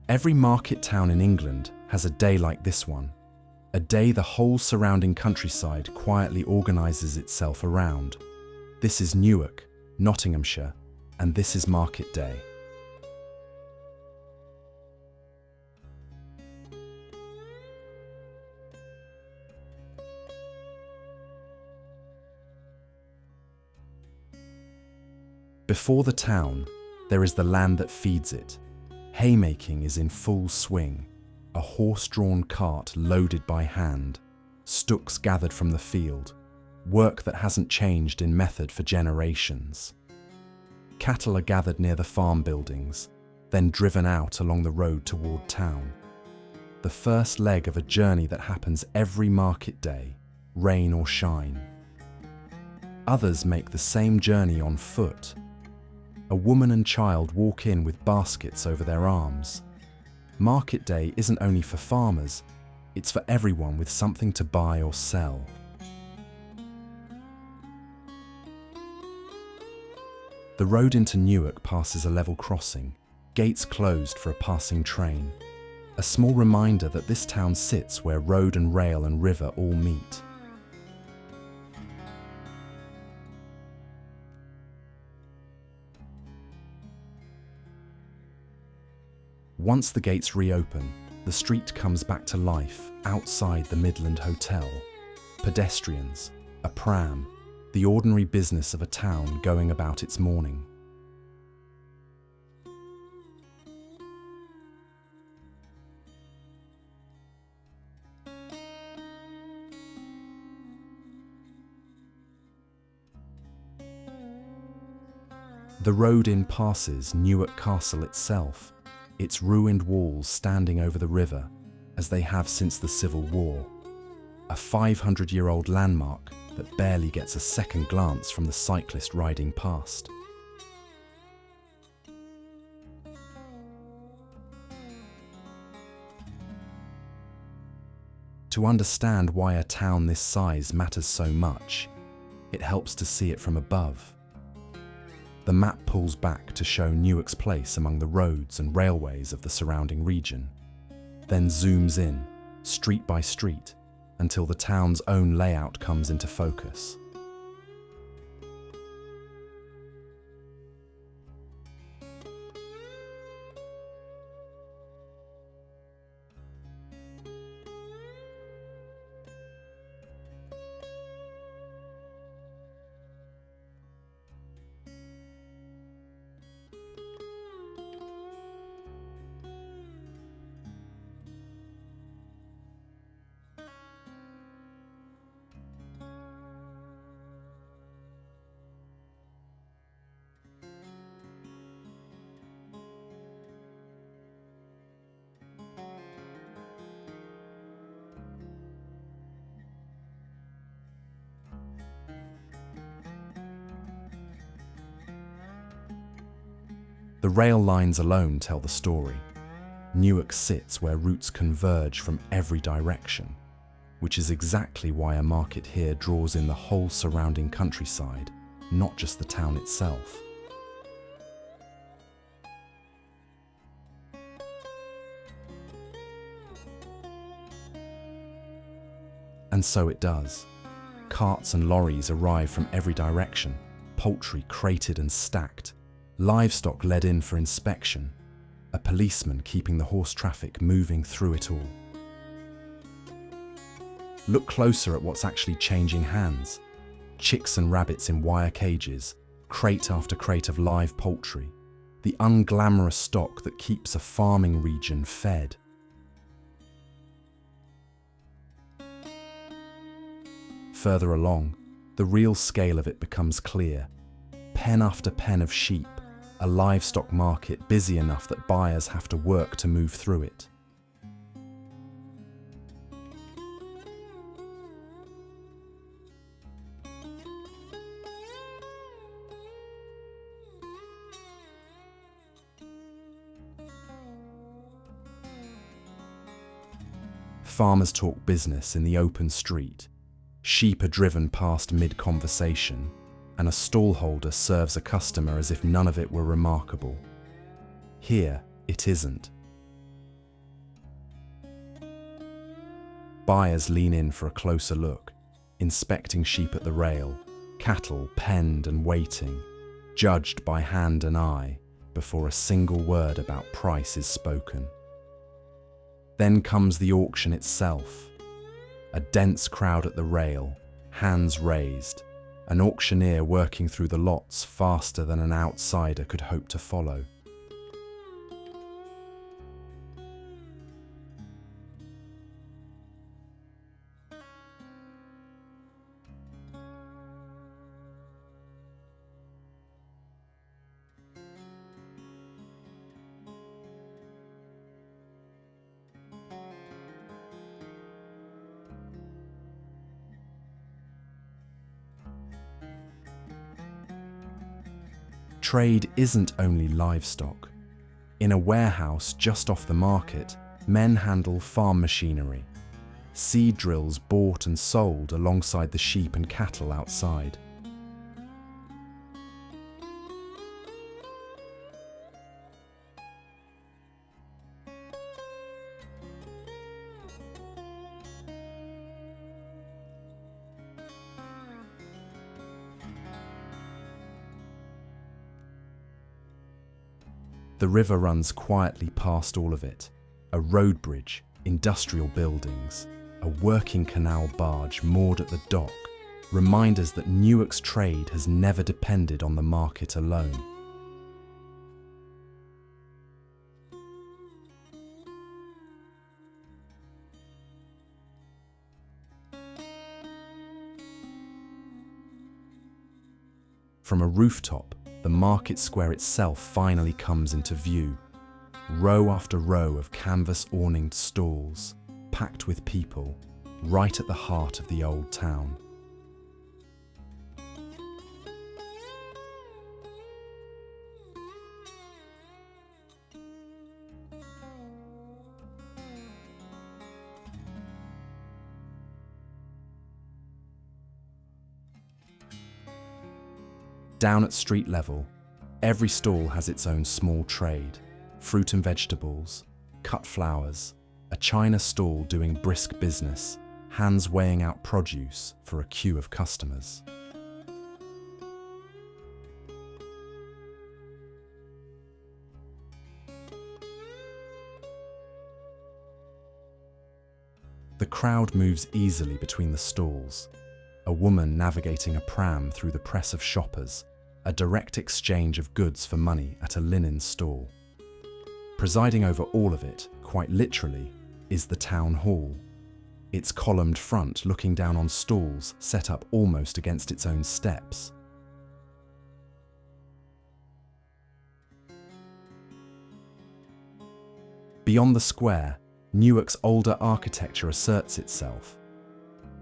Every market town in England has a day like this one, a day the whole surrounding countryside quietly organises itself around. This is Newark, Nottinghamshire, and this is Market Day. Before the town, there is the land that feeds it. Haymaking is in full swing, a horse-drawn cart loaded by hand, stooks gathered from the field, work that hasn't changed in method for generations. Cattle are gathered near the farm buildings, then driven out along the road toward town. The first leg of a journey that happens every market day, rain or shine. Others make the same journey on foot. A woman and child walk in with baskets over their arms. Market Day isn't only for farmers, it's for everyone with something to buy or sell. The road into Newark passes a level crossing, gates closed for a passing train. A small reminder that this town sits where road and rail and river all meet. Once the gates reopen, the street comes back to life outside the Midland Hotel. Pedestrians, a pram, the ordinary business of a town going about its morning. The road in passes Newark Castle itself, its ruined walls standing over the river, as they have since the Civil War. A 500-year-old landmark that barely gets a second glance from the cyclist riding past. To understand why a town this size matters so much, it helps to see it from above. The map pulls back to show Newark's place among the roads and railways of the surrounding region, then zooms in, street by street, until the town's own layout comes into focus. The rail lines alone tell the story. Newark sits where routes converge from every direction, which is exactly why a market here draws in the whole surrounding countryside, not just the town itself. And so it does. Carts and lorries arrive from every direction, poultry crated and stacked, livestock led in for inspection, a policeman keeping the horse traffic moving through it all. Look closer at what's actually changing hands. Chicks and rabbits in wire cages, crate after crate of live poultry, the unglamorous stock that keeps a farming region fed. Further along, the real scale of it becomes clear. Pen after pen of sheep, a livestock market busy enough that buyers have to work to move through it. Farmers talk business in the open street. Sheep are driven past mid-conversation, and a stallholder serves a customer as if none of it were remarkable. Here, it isn't. Buyers lean in for a closer look, inspecting sheep at the rail, cattle penned and waiting, judged by hand and eye before a single word about price is spoken. Then comes the auction itself. A dense crowd at the rail, hands raised, an auctioneer working through the lots faster than an outsider could hope to follow. Trade isn't only livestock. In a warehouse just off the market, men handle farm machinery. Seed drills bought and sold alongside the sheep and cattle outside. The river runs quietly past all of it. A road bridge, industrial buildings, a working canal barge moored at the dock remind us that Newark's trade has never depended on the market alone. From a rooftop, the market square itself finally comes into view. Row after row of canvas-awninged stalls, packed with people, right at the heart of the old town. Down at street level, every stall has its own small trade. Fruit and vegetables, cut flowers, a china stall doing brisk business, hands weighing out produce for a queue of customers. The crowd moves easily between the stalls. A woman navigating a pram through the press of shoppers, a direct exchange of goods for money at a linen stall. Presiding over all of it, quite literally, is the town hall. Its columned front looking down on stalls set up almost against its own steps. Beyond the square, Newark's older architecture asserts itself.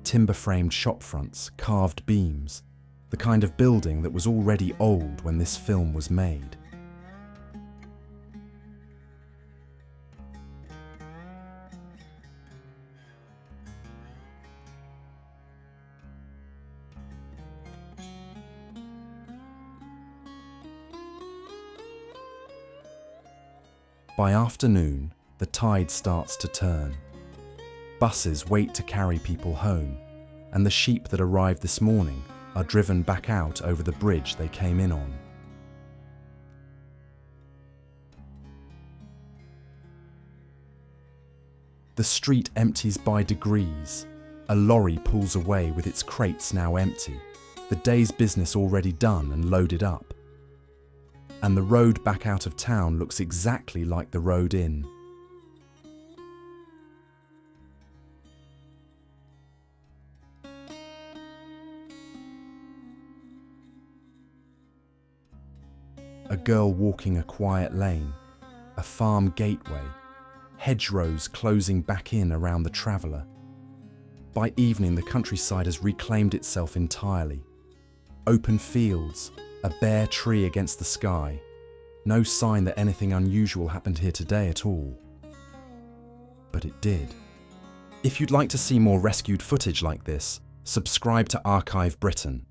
Timber-framed shop fronts, carved beams, the kind of building that was already old when this film was made. By afternoon, the tide starts to turn. Buses wait to carry people home, and the sheep that arrived this morning are driven back out over the bridge they came in on. The street empties by degrees. A lorry pulls away with its crates now empty, the day's business already done and loaded up. And the road back out of town looks exactly like the road in. A girl walking a quiet lane, a farm gateway, hedgerows closing back in around the traveller. By evening, the countryside has reclaimed itself entirely. Open fields, a bare tree against the sky. No sign that anything unusual happened here today at all. But it did. If you'd like to see more rescued footage like this, subscribe to Archive Britain.